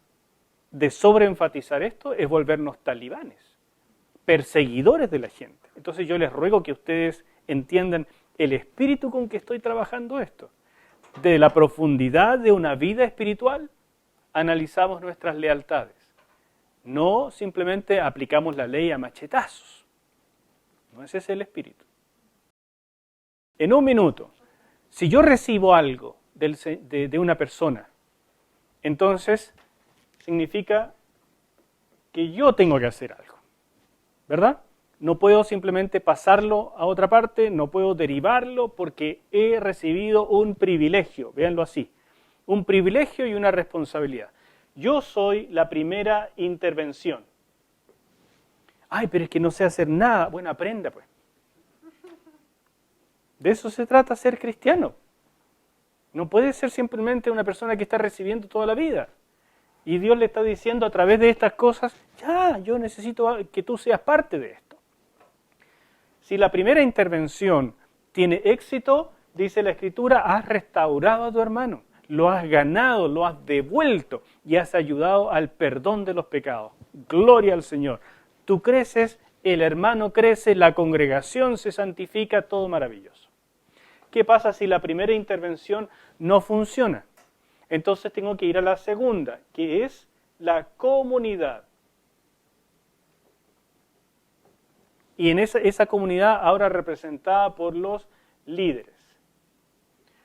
de sobreenfatizar esto es volvernos talibanes, perseguidores de la gente. Entonces yo les ruego que ustedes entiendan el espíritu con que estoy trabajando esto. De la profundidad de una vida espiritual, analizamos nuestras lealtades. No simplemente aplicamos la ley a machetazos. No ese es el espíritu. En un minuto, si yo recibo algo de una persona, entonces significa que yo tengo que hacer algo, ¿verdad? No puedo simplemente pasarlo a otra parte, no puedo derivarlo porque he recibido un privilegio, véanlo así, un privilegio y una responsabilidad. Yo soy la primera intervención. Ay, pero es que no sé hacer nada. Bueno, aprenda pues. De eso se trata ser cristiano. No puede ser simplemente una persona que está recibiendo toda la vida. Y Dios le está diciendo a través de estas cosas, ya, yo necesito que tú seas parte de esto. Si la primera intervención tiene éxito, dice la Escritura, has restaurado a tu hermano, lo has ganado, lo has devuelto y has ayudado al perdón de los pecados. Gloria al Señor. Tú creces, el hermano crece, la congregación se santifica, todo maravilloso. ¿Qué pasa si la primera intervención no funciona? Entonces tengo que ir a la segunda, que es la comunidad. Y en esa comunidad ahora representada por los líderes.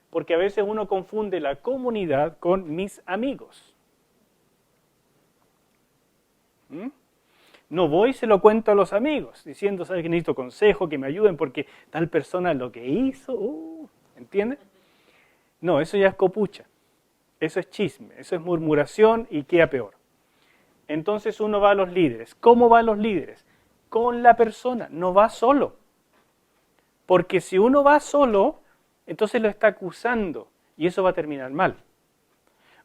Porque a veces uno confunde la comunidad con mis amigos. No voy y se lo cuento a los amigos, diciendo, ¿sabes que necesito consejo, que me ayuden porque tal persona lo que hizo? ¿Entiendes? No, eso ya es copucha. Eso es chisme, eso es murmuración y queda peor. Entonces uno va a los líderes. ¿Cómo va a los líderes? Con la persona, no va solo. Porque si uno va solo, entonces lo está acusando y eso va a terminar mal.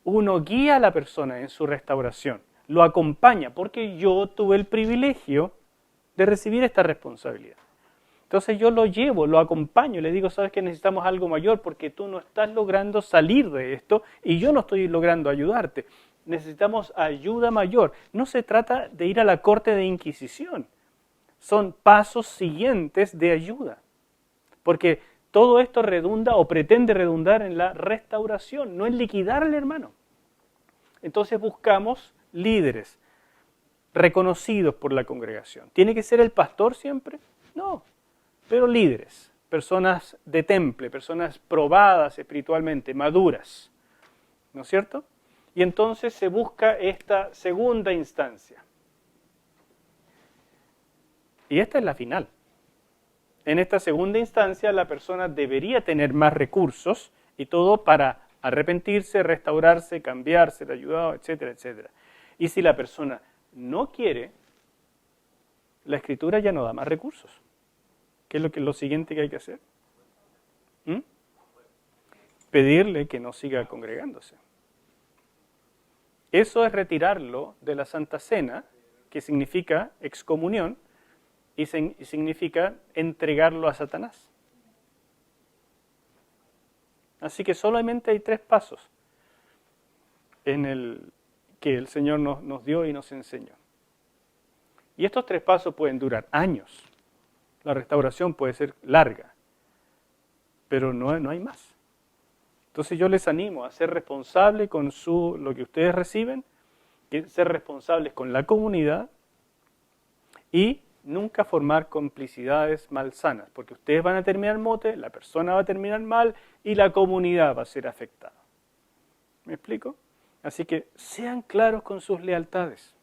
Uno guía a la persona en su restauración, lo acompaña, porque yo tuve el privilegio de recibir esta responsabilidad. Entonces yo lo llevo, lo acompaño, le digo, sabes que necesitamos algo mayor porque tú no estás logrando salir de esto y yo no estoy logrando ayudarte. Necesitamos ayuda mayor. No se trata de ir a la corte de inquisición. Son pasos siguientes de ayuda. Porque todo esto redunda o pretende redundar en la restauración, no en liquidar al hermano. Entonces buscamos líderes reconocidos por la congregación. ¿Tiene que ser el pastor siempre? No, pero líderes, personas de temple, personas probadas espiritualmente, maduras, ¿no es cierto? Y entonces se busca esta segunda instancia. Y esta es la final. En esta segunda instancia la persona debería tener más recursos y todo para arrepentirse, restaurarse, cambiar, ser ayudado, etcétera, etcétera. Y si la persona no quiere, la Escritura ya no da más recursos. ¿Qué es lo siguiente que hay que hacer? Pedirle que no siga congregándose. Eso es retirarlo de la Santa Cena, que significa excomunión, y significa entregarlo a Satanás. Así que solamente hay 3 pasos que el Señor nos dio y nos enseñó. Y estos 3 pasos pueden durar años. La restauración puede ser larga. pero no hay más. Entonces yo les animo a ser responsables con lo que ustedes reciben, ser responsables con la comunidad y nunca formar complicidades malsanas, porque ustedes van a terminar mote, la persona va a terminar mal y la comunidad va a ser afectada. ¿Me explico? Así que sean claros con sus lealtades.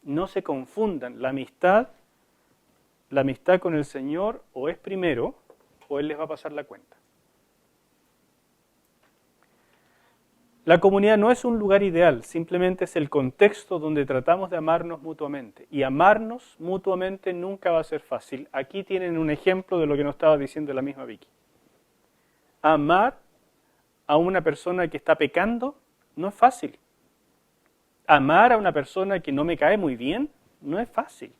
No se confundan. La amistad con el Señor o es primero o Él les va a pasar la cuenta. La comunidad no es un lugar ideal, simplemente es el contexto donde tratamos de amarnos mutuamente. Y amarnos mutuamente nunca va a ser fácil. Aquí tienen un ejemplo de lo que nos estaba diciendo la misma Vicky. Amar a una persona que está pecando no es fácil. Amar a una persona que no me cae muy bien no es fácil.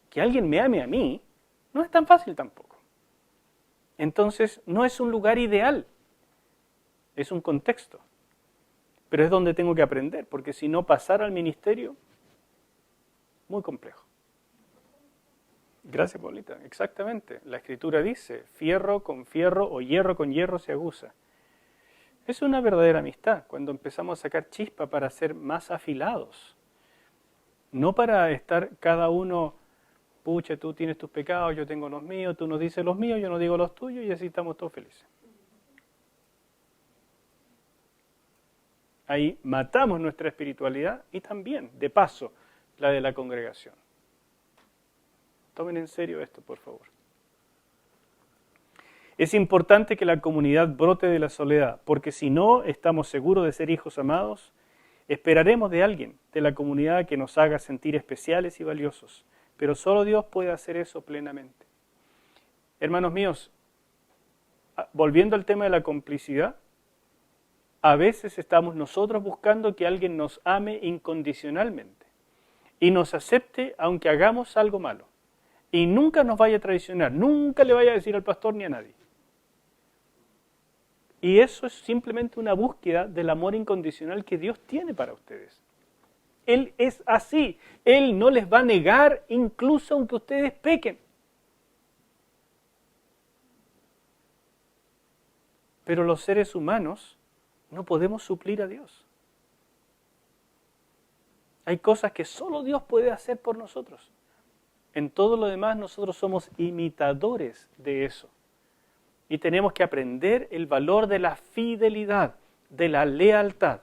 Que alguien me ame a mí no es tan fácil tampoco. Entonces no es un lugar ideal, es un contexto. Pero es donde tengo que aprender, porque si no, pasar al ministerio, muy complejo. Gracias, Paulita. Exactamente. La Escritura dice, fierro con fierro o hierro con hierro se aguza. Es una verdadera amistad, cuando empezamos a sacar chispa para ser más afilados. No para estar cada uno, pucha, tú tienes tus pecados, yo tengo los míos, tú nos dices los míos, yo no digo los tuyos, y así estamos todos felices. Ahí matamos nuestra espiritualidad y también, de paso, la de la congregación. Tomen en serio esto, por favor. Es importante que la comunidad brote de la soledad, porque si no estamos seguros de ser hijos amados, esperaremos de alguien de la comunidad que nos haga sentir especiales y valiosos. Pero solo Dios puede hacer eso plenamente. Hermanos míos, volviendo al tema de la complicidad, a veces estamos nosotros buscando que alguien nos ame incondicionalmente y nos acepte aunque hagamos algo malo. Y nunca nos vaya a traicionar, nunca le vaya a decir al pastor ni a nadie. Y eso es simplemente una búsqueda del amor incondicional que Dios tiene para ustedes. Él es así, Él no les va a negar incluso aunque ustedes pequen. Pero los seres humanos no podemos suplir a Dios. Hay cosas que solo Dios puede hacer por nosotros. En todo lo demás nosotros somos imitadores de eso. Y tenemos que aprender el valor de la fidelidad, de la lealtad.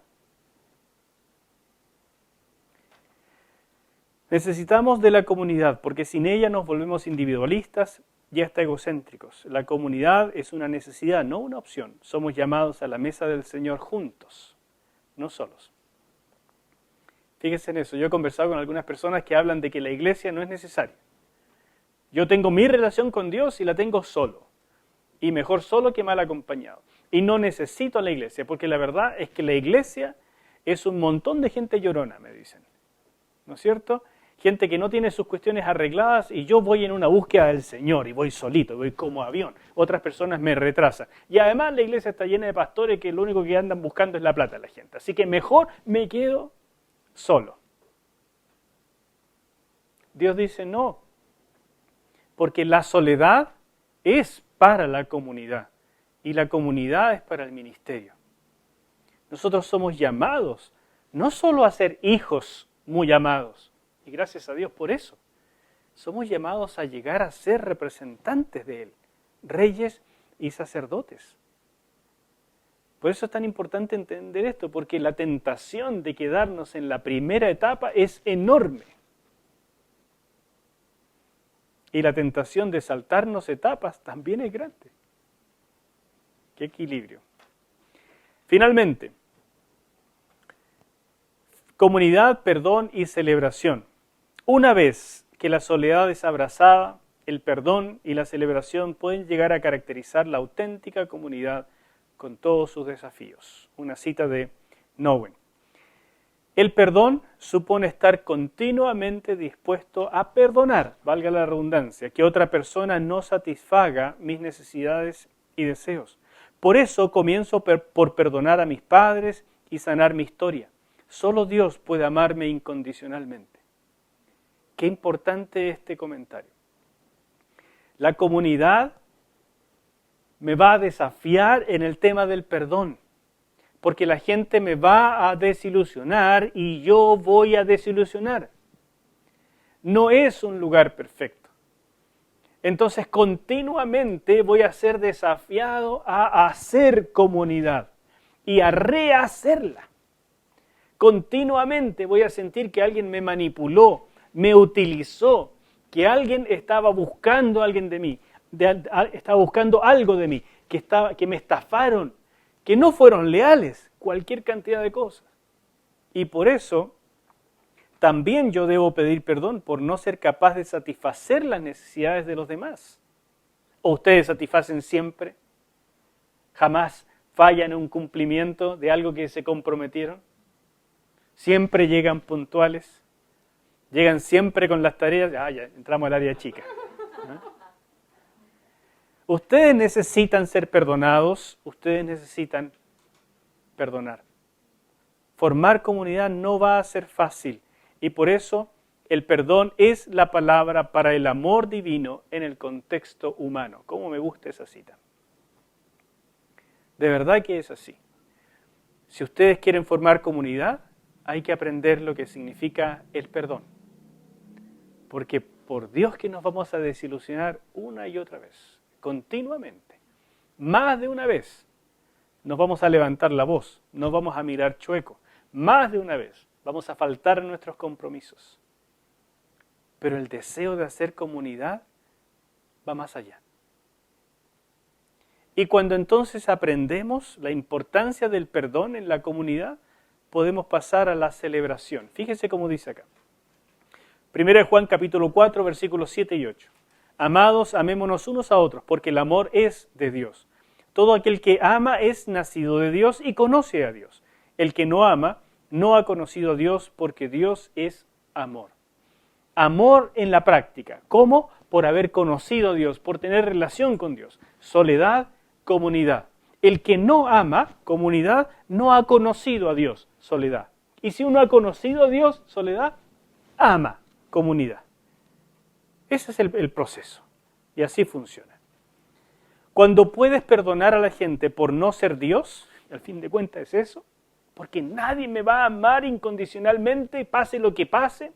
Necesitamos de la comunidad, porque sin ella nos volvemos individualistas y hasta egocéntricos. La comunidad es una necesidad, no una opción. Somos llamados a la mesa del Señor juntos, no solos. Fíjense en eso. Yo he conversado con algunas personas que hablan de que la iglesia no es necesaria. Yo tengo mi relación con Dios y la tengo solo. Y mejor solo que mal acompañado. Y no necesito a la iglesia, porque la verdad es que la iglesia es un montón de gente llorona, me dicen. ¿No es cierto? Gente que no tiene sus cuestiones arregladas y yo voy en una búsqueda del Señor y voy solito, voy como avión. Otras personas me retrasan. Y además la iglesia está llena de pastores que lo único que andan buscando es la plata de la gente. Así que mejor me quedo solo. Dios dice no, porque la soledad es para la comunidad y la comunidad es para el ministerio. Nosotros somos llamados no solo a ser hijos muy amados, y gracias a Dios por eso. Somos llamados a llegar a ser representantes de Él, reyes y sacerdotes. Por eso es tan importante entender esto, porque la tentación de quedarnos en la primera etapa es enorme. Y la tentación de saltarnos etapas también es grande. ¡Qué equilibrio! Finalmente, comunidad, perdón y celebración. Una vez que la soledad es abrazada, el perdón y la celebración pueden llegar a caracterizar la auténtica comunidad con todos sus desafíos. Una cita de Nowen. El perdón supone estar continuamente dispuesto a perdonar, valga la redundancia, que otra persona no satisfaga mis necesidades y deseos. Por eso comienzo por perdonar a mis padres y sanar mi historia. Solo Dios puede amarme incondicionalmente. Qué importante este comentario. La comunidad me va a desafiar en el tema del perdón, porque la gente me va a desilusionar y yo voy a desilusionar. No es un lugar perfecto. Entonces continuamente voy a ser desafiado a hacer comunidad y a rehacerla. Continuamente voy a sentir que alguien me manipuló, me utilizó, que alguien estaba buscando alguien de mí, estaba buscando algo de mí, que me estafaron, que no fueron leales, cualquier cantidad de cosas. Y por eso también yo debo pedir perdón por no ser capaz de satisfacer las necesidades de los demás. ¿O ustedes satisfacen siempre? ¿Jamás fallan en un cumplimiento de algo que se comprometieron? ¿Siempre llegan puntuales? ¿Llegan siempre con las tareas? Ya entramos al área chica. Ustedes necesitan ser perdonados, ustedes necesitan perdonar. Formar comunidad no va a ser fácil y por eso el perdón es la palabra para el amor divino en el contexto humano. ¿Cómo me gusta esa cita? De verdad que es así. Si ustedes quieren formar comunidad, hay que aprender lo que significa el perdón. Porque por Dios que nos vamos a desilusionar una y otra vez, continuamente. Más de una vez nos vamos a levantar la voz, nos vamos a mirar chueco. Más de una vez vamos a faltar en nuestros compromisos. Pero el deseo de hacer comunidad va más allá. Y cuando entonces aprendemos la importancia del perdón en la comunidad, podemos pasar a la celebración. Fíjese cómo dice acá. 1 Juan capítulo 4, versículos 7 y 8. Amados, amémonos unos a otros, porque el amor es de Dios. Todo aquel que ama es nacido de Dios y conoce a Dios. El que no ama no ha conocido a Dios, porque Dios es amor. Amor en la práctica. ¿Cómo? Por haber conocido a Dios, por tener relación con Dios. Soledad, comunidad. El que no ama, comunidad, no ha conocido a Dios, soledad. Y si uno ha conocido a Dios, soledad, ama, comunidad. Ese es el proceso. Y así funciona. Cuando puedes perdonar a la gente por no ser Dios, al fin de cuentas es eso, porque nadie me va a amar incondicionalmente, pase lo que pase,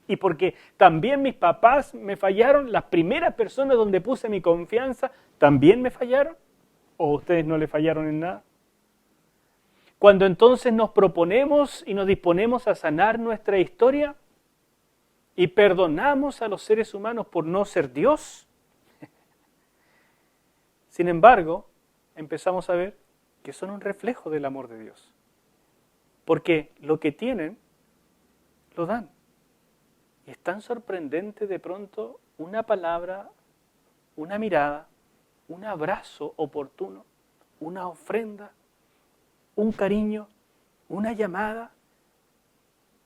y porque también mis papás me fallaron, las primeras personas donde puse mi confianza también me fallaron, o ustedes no le fallaron en nada. Cuando entonces nos proponemos y nos disponemos a sanar nuestra historia y perdonamos a los seres humanos por no ser Dios, sin embargo, empezamos a ver que son un reflejo del amor de Dios. Porque lo que tienen, lo dan. Y es tan sorprendente de pronto una palabra, una mirada, un abrazo oportuno, una ofrenda, un cariño, una llamada.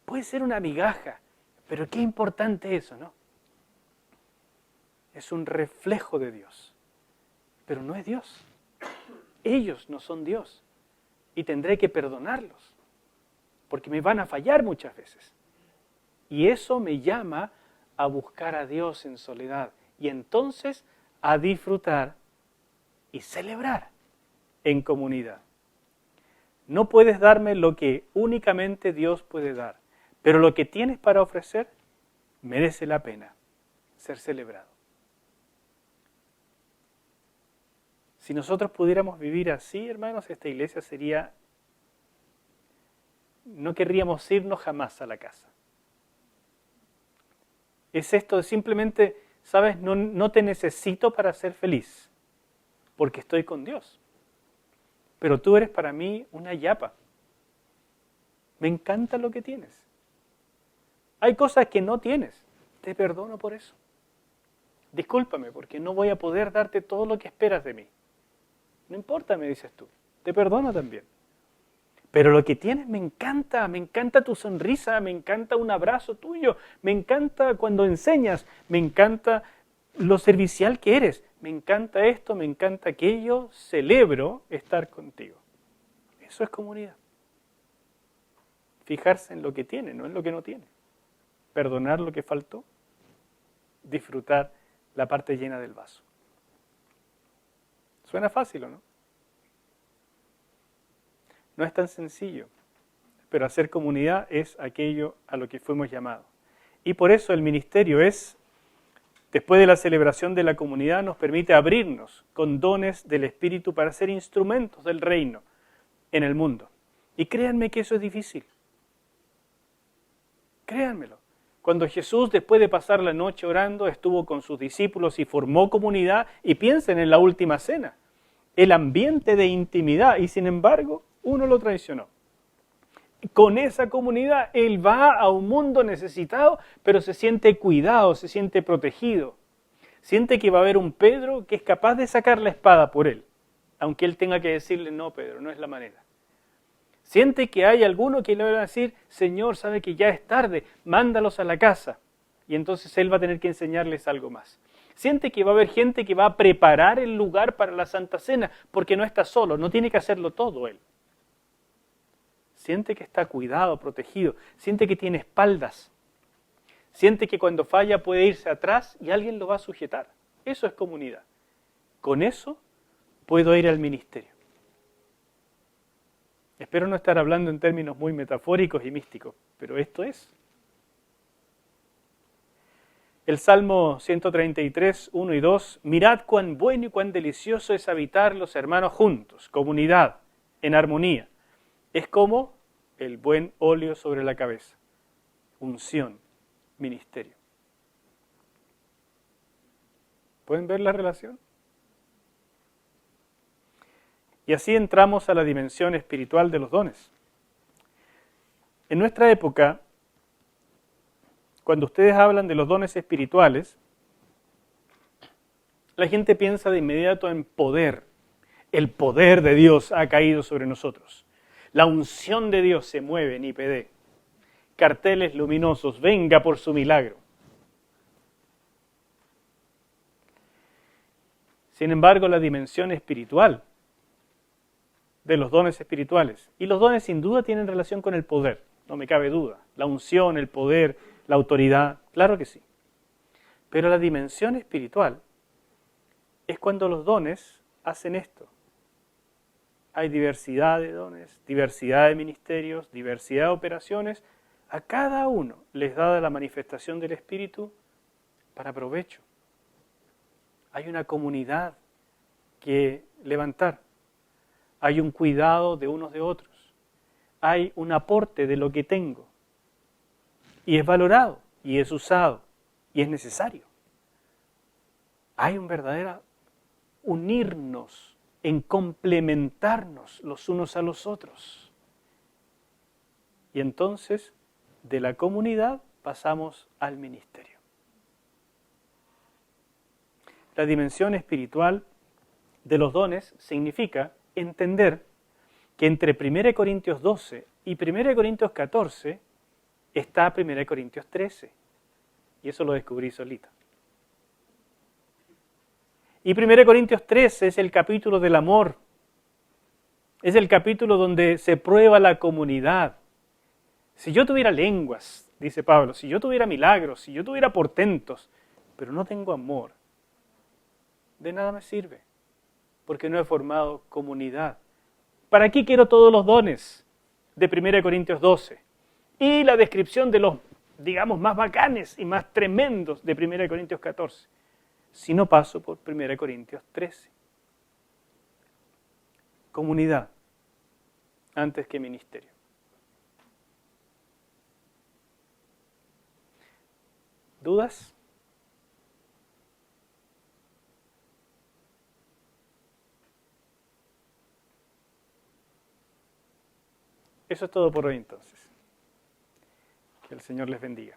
Puede ser una migaja, pero qué importante eso, ¿no? Es un reflejo de Dios, pero no es Dios. Ellos no son Dios y tendré que perdonarlos, porque me van a fallar muchas veces. Y eso me llama a buscar a Dios en soledad y entonces a disfrutar y celebrar en comunidad. No puedes darme lo que únicamente Dios puede dar, pero lo que tienes para ofrecer merece la pena ser celebrado. Si nosotros pudiéramos vivir así, hermanos, esta iglesia sería... No querríamos irnos jamás a la casa. Es esto de simplemente, ¿sabes? No te necesito para ser feliz, porque estoy con Dios. Pero tú eres para mí una yapa. Me encanta lo que tienes. Hay cosas que no tienes. Te perdono por eso. Discúlpame, porque no voy a poder darte todo lo que esperas de mí. No importa, me dices tú. Te perdono también. Pero lo que tienes me encanta tu sonrisa, me encanta un abrazo tuyo, me encanta cuando enseñas, me encanta lo servicial que eres, me encanta esto, me encanta aquello, celebro estar contigo. Eso es comunidad. Fijarse en lo que tiene, no en lo que no tiene. Perdonar lo que faltó, disfrutar la parte llena del vaso. Suena fácil, ¿o no? No es tan sencillo, pero hacer comunidad es aquello a lo que fuimos llamados. Y por eso el ministerio es, después de la celebración de la comunidad, nos permite abrirnos con dones del Espíritu para ser instrumentos del reino en el mundo. Y créanme que eso es difícil. Créanmelo. Cuando Jesús, después de pasar la noche orando, estuvo con sus discípulos y formó comunidad, y piensen en la última cena, el ambiente de intimidad, y sin embargo, uno lo traicionó. Con esa comunidad, él va a un mundo necesitado, pero se siente cuidado, se siente protegido. Siente que va a haber un Pedro que es capaz de sacar la espada por él, aunque él tenga que decirle, no, Pedro, no es la manera. Siente que hay alguno que le va a decir, Señor, sabe que ya es tarde, mándalos a la casa. Y entonces él va a tener que enseñarles algo más. Siente que va a haber gente que va a preparar el lugar para la Santa Cena, porque no está solo, no tiene que hacerlo todo él. Siente que está cuidado, protegido, siente que tiene espaldas. Siente que cuando falla puede irse atrás y alguien lo va a sujetar. Eso es comunidad. Con eso puedo ir al ministerio. Espero no estar hablando en términos muy metafóricos y místicos, pero esto es. El Salmo 133, 1 y 2, mirad cuán bueno y cuán delicioso es habitar los hermanos juntos, comunidad, en armonía. Es como el buen óleo sobre la cabeza, unción, ministerio. ¿Pueden ver la relación? Y así entramos a la dimensión espiritual de los dones. En nuestra época, cuando ustedes hablan de los dones espirituales, la gente piensa de inmediato en poder. El poder de Dios ha caído sobre nosotros. La unción de Dios se mueve en IPD. Carteles luminosos, venga por su milagro. Sin embargo, la dimensión espiritual de los dones espirituales, y los dones sin duda tienen relación con el poder, no me cabe duda. La unción, el poder, la autoridad, claro que sí. Pero la dimensión espiritual es cuando los dones hacen esto. Hay diversidad de dones, diversidad de ministerios, diversidad de operaciones. A cada uno les da la manifestación del Espíritu para provecho. Hay una comunidad que levantar. Hay un cuidado de unos de otros. Hay un aporte de lo que tengo. Y es valorado, y es usado, y es necesario. Hay un verdadero unirnos, en complementarnos los unos a los otros. Y entonces, de la comunidad pasamos al ministerio. La dimensión espiritual de los dones significa entender que entre 1 Corintios 12 y 1 Corintios 14 está 1 Corintios 13. Y eso lo descubrí solito. Y 1 Corintios 13 es el capítulo del amor. Es el capítulo donde se prueba la comunidad. Si yo tuviera lenguas, dice Pablo, si yo tuviera milagros, si yo tuviera portentos, pero no tengo amor, de nada me sirve, porque no he formado comunidad. ¿Para qué quiero todos los dones de 1 Corintios 12? Y la descripción de los, digamos, más bacanes y más tremendos de 1 Corintios 14. Si no paso por 1 Corintios 13. Comunidad antes que ministerio. ¿Dudas? Eso es todo por hoy entonces. Que el Señor les bendiga.